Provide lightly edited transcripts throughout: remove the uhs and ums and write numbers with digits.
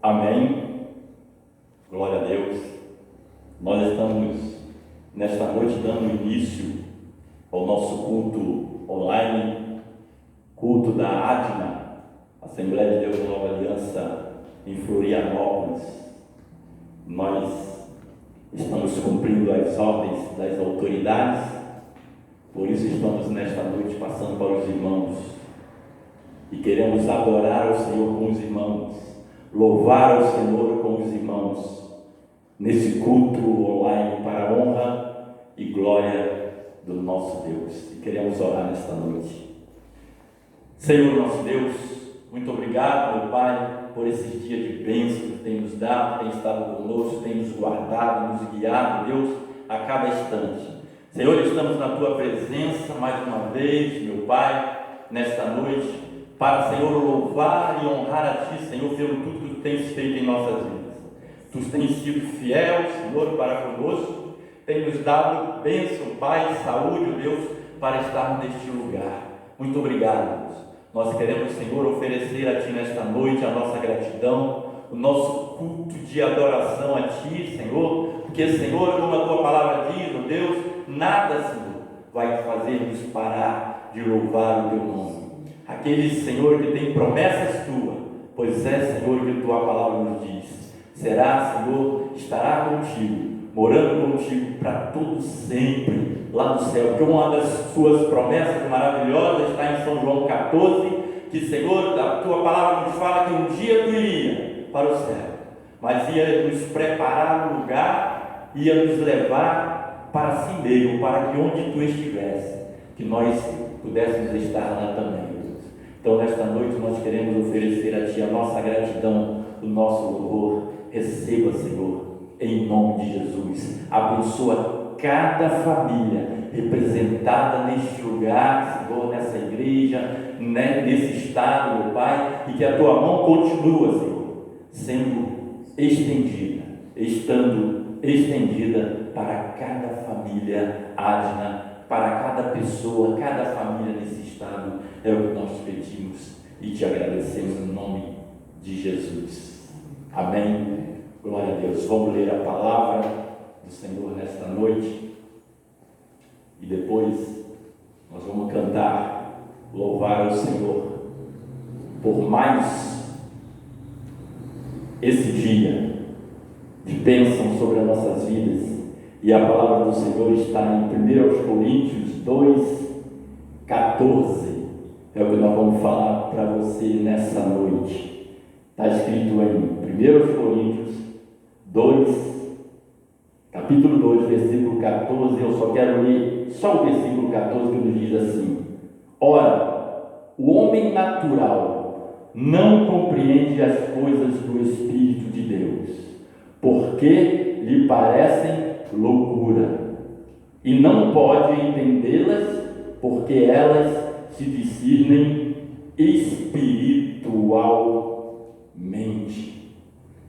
Amém. Glória a Deus. Nós estamos nesta noite dando início ao nosso culto online, culto da ADNA, Assembleia de Deus Nova Aliança em Florianópolis. Nós estamos cumprindo as ordens das autoridades, por isso estamos nesta noite passando para os irmãos e queremos adorar ao Senhor com os irmãos, louvar ao Senhor com os irmãos nesse culto online para a honra e glória do nosso Deus. E queremos orar nesta noite. Senhor nosso Deus, muito obrigado, meu Pai, por esses dias de bênção que tem nos dado, tem estado conosco, tem nos guardado, nos guiado, Deus, a cada instante. Senhor, estamos na Tua presença mais uma vez, meu Pai, nesta noite, para, Senhor, louvar e honrar a Ti, Senhor, pelo tudo que Tu tens feito em nossas vidas. Tu tens sido fiel, Senhor, para conosco, tem nos dado bênção, Pai, saúde, Deus, para estar neste lugar. Muito obrigado, Deus. Nós queremos, Senhor, oferecer a Ti nesta noite a nossa gratidão, o nosso culto de adoração a Ti, Senhor, porque, Senhor, como a Tua palavra diz, ó Deus, nada, Senhor, vai fazer-nos parar de louvar o Teu nome. Aquele, Senhor, que tem promessas Tuas, pois é, Senhor, que a Tua palavra nos diz, será, Senhor, estará contigo, morando contigo para todo sempre, lá no céu, porque uma das Suas promessas maravilhosas está em São João 14, que, Senhor, a Tua palavra nos fala que um dia Tu iria para o céu, mas ia nos preparar um lugar, ia nos levar para si mesmo, para que onde Tu estivesse, que nós pudéssemos estar lá também. Então, nesta noite, nós queremos oferecer a Ti a nossa gratidão, o nosso louvor. Receba, Senhor, em nome de Jesus. Abençoa cada família representada neste lugar, Senhor, nessa igreja, nesse estado, meu Pai, e que a Tua mão continua, Senhor, sendo estendida, estando estendida para cada família ADNA, para cada pessoa, cada família nesse estado. É o que nós pedimos e Te agradecemos em nome de Jesus. Amém. Glória a Deus. Vamos ler a palavra do Senhor nesta noite e depois nós vamos cantar, louvar ao Senhor por mais esse dia de bênção sobre as nossas vidas. E a palavra do Senhor está em 1 Coríntios 2:14. É o que nós vamos falar para você nessa noite. Está escrito em 1 Coríntios 2, capítulo 2, versículo 14. Eu só quero ler só o versículo 14, que nos diz assim: ora, o homem natural não compreende as coisas do Espírito de Deus, porque lhe parecem loucura, e não pode entendê-las, porque elas se discernem espiritualmente.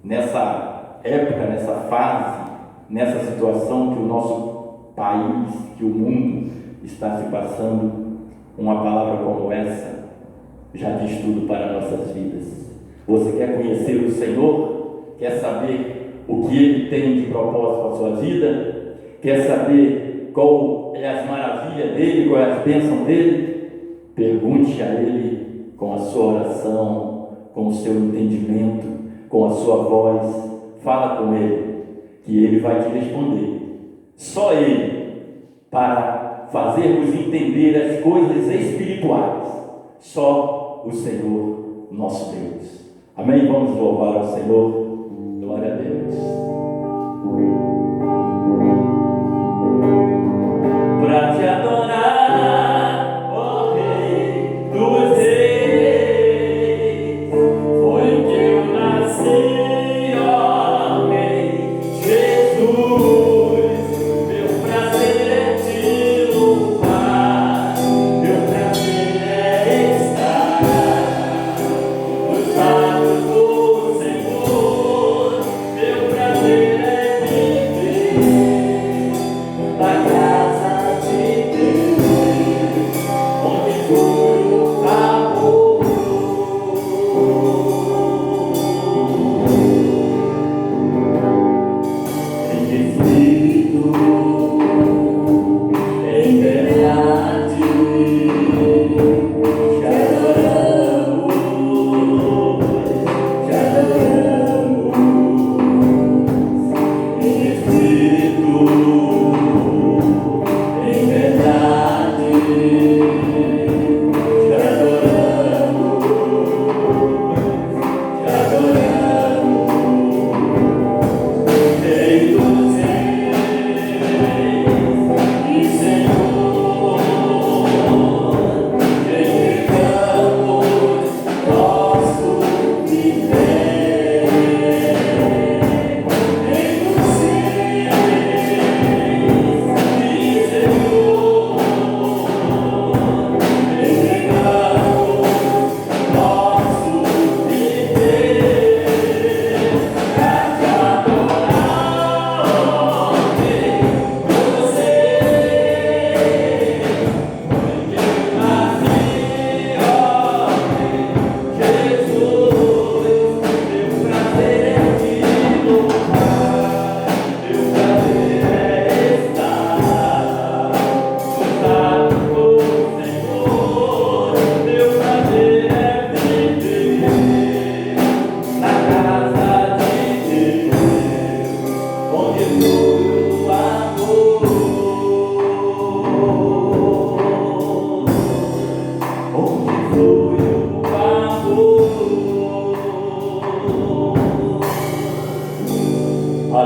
Nessa época, nessa fase, nessa situação que o nosso país, que o mundo está se passando, uma palavra como essa já diz tudo para nossas vidas. Você quer conhecer o Senhor? Quer saber o que Ele tem de propósito para a sua vida? Quer saber qual é as maravilhas dEle, qual é as bênçãos dEle? Pergunte a Ele com a sua oração, com o seu entendimento, com a sua voz. Fala com Ele, que Ele vai te responder. Só Ele, para fazermos entender as coisas espirituais. Só o Senhor, nosso Deus. Amém? Vamos louvar ao Senhor. Glória a Deus. Para te adorar, ó Rei dos Reis, foi que eu nasci, ó Rei Jesus. Meu prazer é te louvar, meu prazer é estar nos braços do Senhor.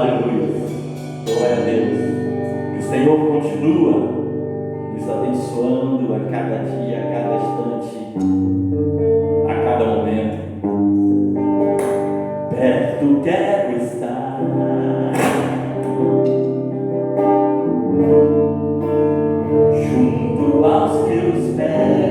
Aleluia. Glória a Deus. Que o Senhor continua nos abençoando a cada dia, a cada instante, a cada momento. Perto quero estar, junto aos teus pés.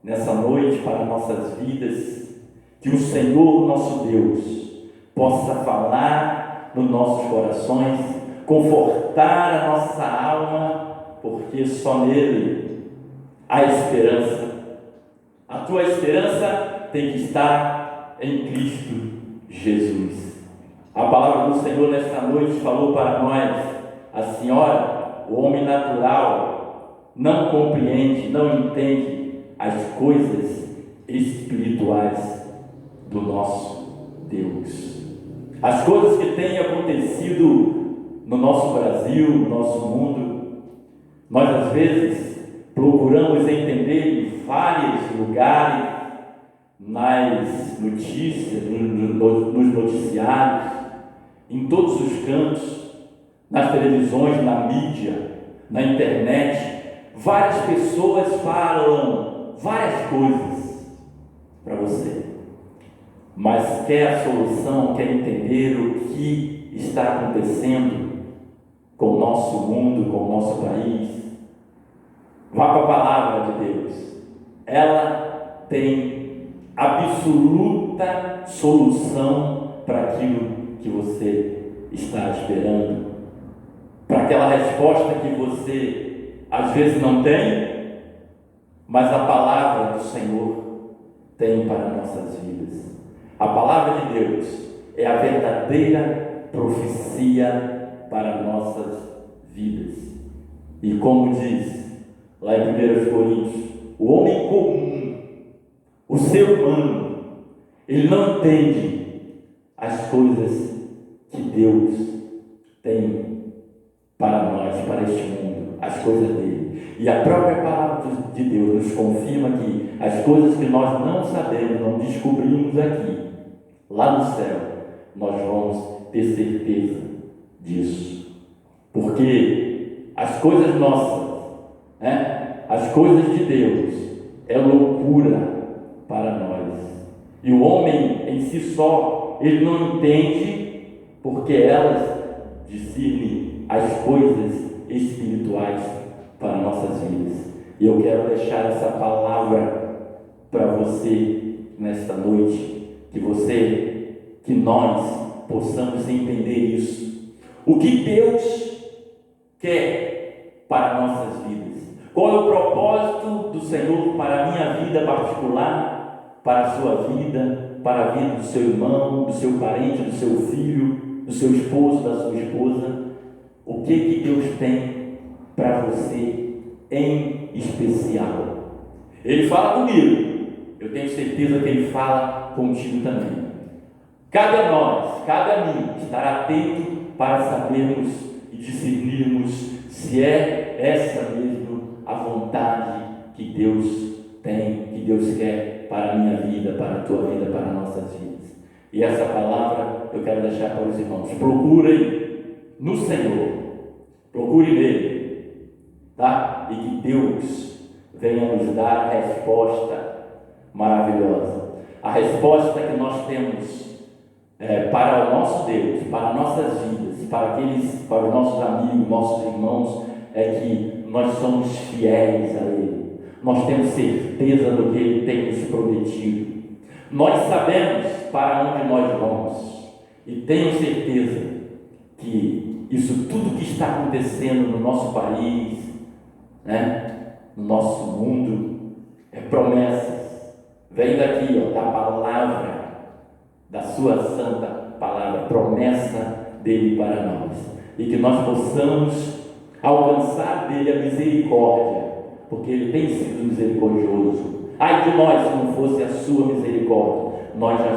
Nessa noite, para nossas vidas, que o Senhor nosso Deus possa falar nos nossos corações, confortar a nossa alma, porque só nele há esperança. A tua esperança tem que estar em Cristo Jesus. A palavra do Senhor nesta noite falou para nós assim: olha, o homem natural não compreende, não entende as coisas espirituais do nosso Deus. As coisas que têm acontecido no nosso Brasil, no nosso mundo, nós às vezes procuramos entender em vários lugares, nas notícias, nos noticiários, em todos os cantos, nas televisões, na mídia, na internet. Várias pessoas falam várias coisas para você, mas quer a solução, quer entender o que está acontecendo com o nosso mundo, com o nosso país. Vá para a palavra de Deus. Ela tem absoluta solução para aquilo que você está esperando, para aquela resposta que você às vezes não tem, mas a palavra do Senhor tem para nossas vidas. A palavra de Deus é a verdadeira profecia para nossas vidas. E como diz lá em 1 Coríntios, o homem comum, o ser humano, ele não entende as coisas que Deus tem para nós, para este mundo, as coisas dele. E a própria palavra de Deus nos confirma que as coisas que nós não sabemos, não descobrimos aqui, lá no céu, nós vamos ter certeza disso. Porque as coisas nossas, as coisas de Deus, é loucura para nós. E o homem em si só, ele não entende, porque elas discernem as coisas espirituais para nossas vidas. E eu quero deixar essa palavra para você nesta noite, que nós possamos entender isso. O que Deus quer para nossas vidas? Qual é o propósito do Senhor para a minha vida particular, para a sua vida, para a vida do seu irmão, do seu parente, do seu filho, do seu esposo, da sua esposa? O que Deus tem para você em especial? Ele fala comigo, eu tenho certeza que Ele fala contigo também. Cabe a nós, cabe a mim, estar atento para sabermos e discernirmos se é essa mesmo a vontade que Deus tem, que Deus quer para a minha vida, para a tua vida, para as nossas vidas. E essa palavra eu quero deixar para os irmãos. Procurem no Senhor, procure nele, tá? E que Deus venha nos dar a resposta maravilhosa, a resposta que nós temos para o nosso Deus, para nossas vidas, para os nossos amigos, nossos irmãos, é que nós somos fiéis a Ele, nós temos certeza do que Ele tem nos prometido, nós sabemos para onde nós vamos, e tenho certeza que isso tudo que está acontecendo no nosso país, no nosso mundo, é promessas, vem daqui, da palavra, da sua santa palavra, promessa dele para nós, e que nós possamos alcançar dele a misericórdia, porque ele tem sido misericordioso. Ai de nós, se não fosse a sua misericórdia, nós já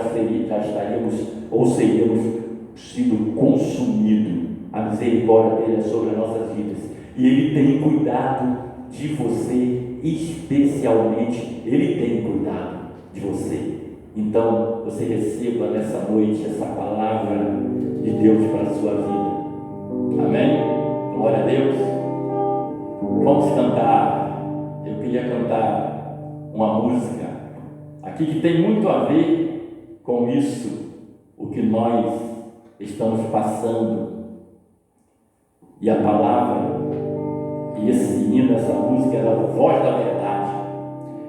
estaríamos ou seríamos sido consumidos. A misericórdia dele é sobre as nossas vidas, e ele tem cuidado de você, especialmente ele tem cuidado de você. Então você receba nessa noite essa palavra de Deus para a sua vida. Amém? Glória a Deus. Vamos cantar. Eu queria cantar uma música aqui que tem muito a ver com isso, o que nós estamos passando. E a palavra, e esse hino, essa música, é a voz da verdade.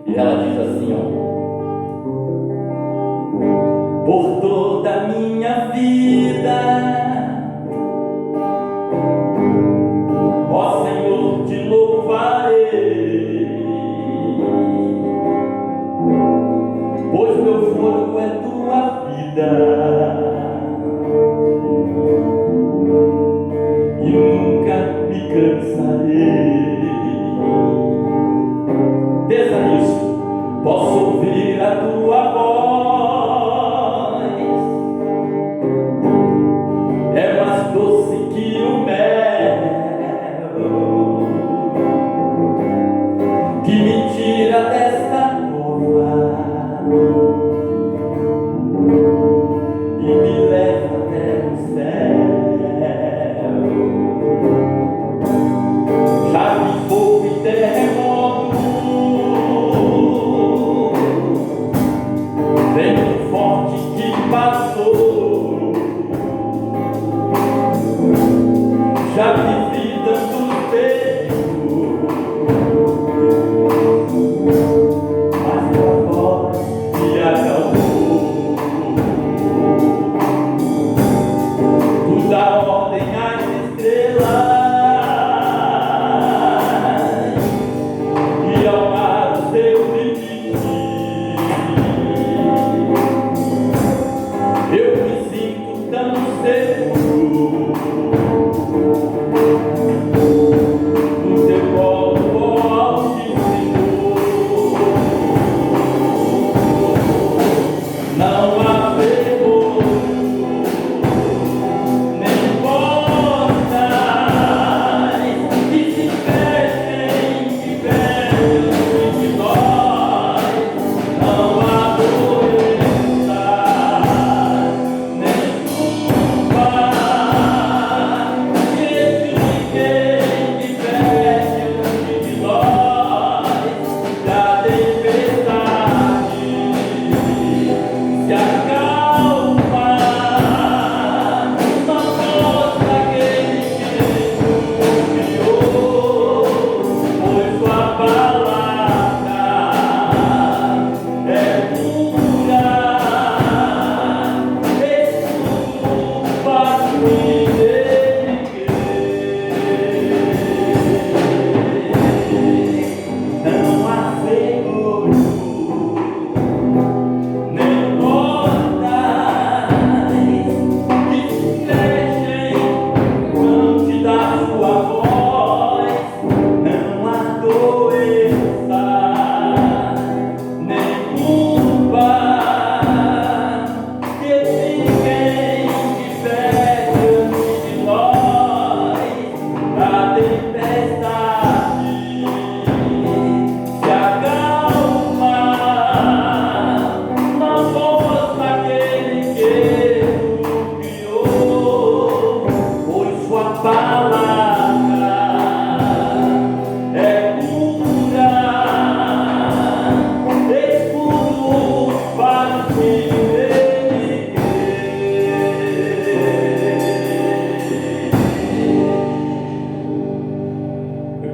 E ela diz assim, por toda a minha vida, ó Senhor, te louvarei, pois meu fôlego é tua vida, e nunca me cansarei. Pensa nisso, posso ouvir a tua voz, é mais doce que o mel, que me tira desta cova e me leva até o céu. Já vi fogo e terremoto,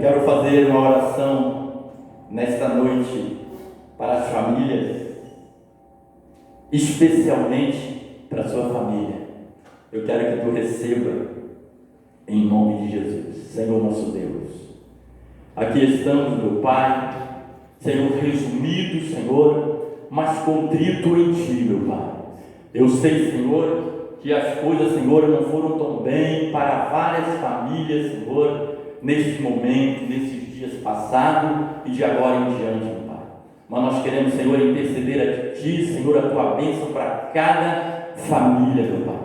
quero fazer uma oração nesta noite para as famílias, especialmente para a sua família. Eu quero que tu receba em nome de Jesus. Senhor nosso Deus, aqui estamos, meu Pai, Senhor, resumido, Senhor, mas contrito em Ti, meu Pai. Eu sei, Senhor, que as coisas, Senhor, não foram tão bem para várias famílias, Senhor, neste momento, nesses dias passados e de agora em diante, meu Pai. Mas nós queremos, Senhor, interceder a Ti, Senhor, a Tua bênção para cada família, meu Pai.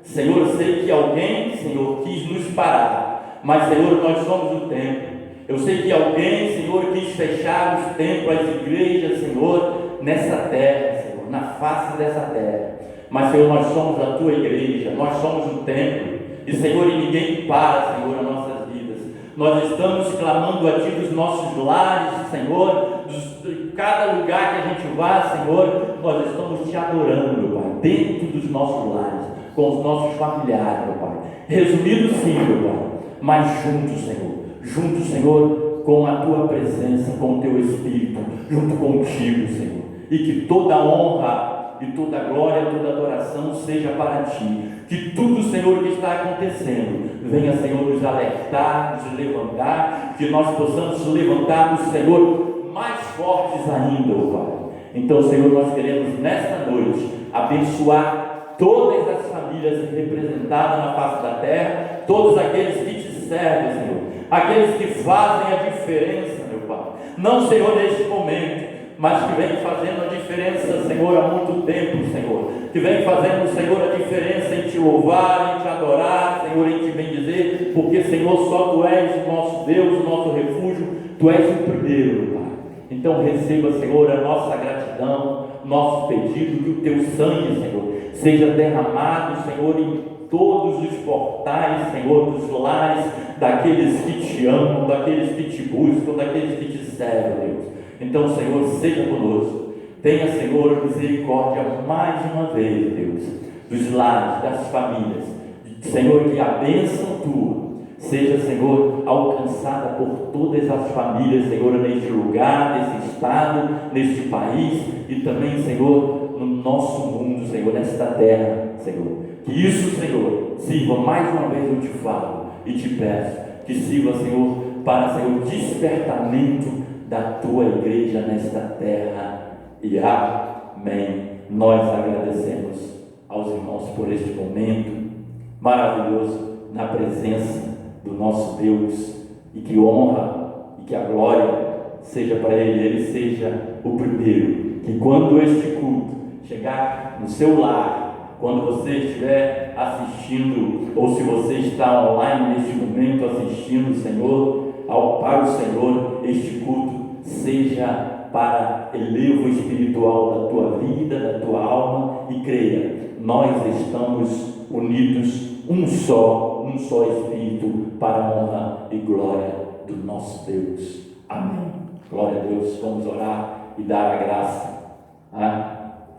Senhor, eu sei que alguém, Senhor, quis nos parar, mas, Senhor, nós somos o templo. Eu sei que alguém, Senhor, quis fechar os templos, as igrejas, Senhor, nessa terra, Senhor, na face dessa terra. Mas, Senhor, nós somos a Tua igreja, nós somos o templo. E, Senhor, e ninguém para, Senhor, as nossas vidas. Nós estamos clamando a Ti dos nossos lares, Senhor, de cada lugar que a gente vá, Senhor, nós estamos Te adorando, meu Pai, dentro dos nossos lares, com os nossos familiares, meu Pai. Resumido sim, meu Pai, mas juntos, Senhor, com a Tua presença, com o Teu Espírito, junto contigo, Senhor. E que toda honra e toda glória, toda adoração seja para Ti. Que tudo, Senhor, que está acontecendo, venha, Senhor, nos alertar, nos levantar, que nós possamos levantar do Senhor mais fortes ainda, ó Pai. Então, Senhor, nós queremos nesta noite abençoar todas as famílias representadas na face da terra, todos aqueles que Te servem, Senhor, aqueles que fazem a diferença, meu Pai. Não, Senhor, neste momento, mas que vem fazendo a diferença, Senhor, há muito tempo, Senhor, que vem fazendo, Senhor, a diferença em Te louvar, em Te adorar, Senhor, em Te bendizer, porque, Senhor, só Tu és o nosso Deus, o nosso refúgio, Tu és o primeiro, meu Pai. Então receba, Senhor, a nossa gratidão, nosso pedido, que o Teu sangue, Senhor, seja derramado, Senhor, em todos os portais, Senhor, dos lares daqueles que Te amam, daqueles que Te buscam, daqueles que Te servem, Deus. Então, Senhor, seja conosco. Tenha, Senhor, misericórdia mais uma vez, Deus, dos lares, das famílias. Senhor, que a bênção Tua seja, Senhor, alcançada por todas as famílias, Senhor, neste lugar, nesse estado, neste país e também, Senhor, no nosso mundo, Senhor, nesta terra, Senhor. Que isso, Senhor, sirva, mais uma vez eu Te falo e Te peço, que sirva, Senhor, para, Senhor, despertamento da Tua igreja nesta terra, e amém. Nós agradecemos aos irmãos por este momento maravilhoso na presença do nosso Deus, e que honra e que a glória seja para Ele seja o primeiro. Que quando este culto chegar no seu lar, quando você estiver assistindo, ou se você está online neste momento assistindo, Senhor, para o Senhor, este culto seja para elevo espiritual da tua vida, da tua alma, e creia, nós estamos unidos, um só Espírito, para a honra e glória do nosso Deus. Amém. Glória a Deus. Vamos orar e dar a graça.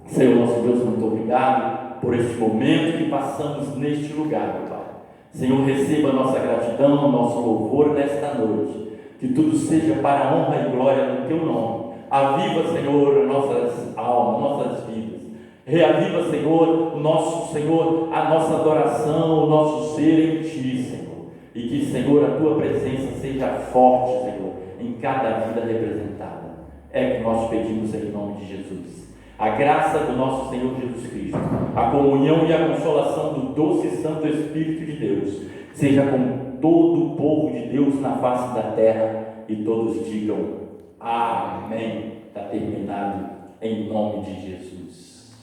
Senhor nosso Deus, muito obrigado por este momento que passamos neste lugar, meu Pai. Senhor, receba a nossa gratidão, o nosso louvor nesta noite. Que tudo seja para a honra e glória do Teu nome. Aviva, Senhor, nossas almas, nossas vidas. Reaviva, Senhor, a nossa adoração, o nosso ser em Ti, Senhor. E que, Senhor, a Tua presença seja forte, Senhor, em cada vida representada. É que nós pedimos em nome de Jesus. A graça do nosso Senhor Jesus Cristo, a comunhão e a consolação do doce e santo Espírito de Deus, seja com todo o povo de Deus na face da terra, e todos digam amém. Está terminado em nome de Jesus.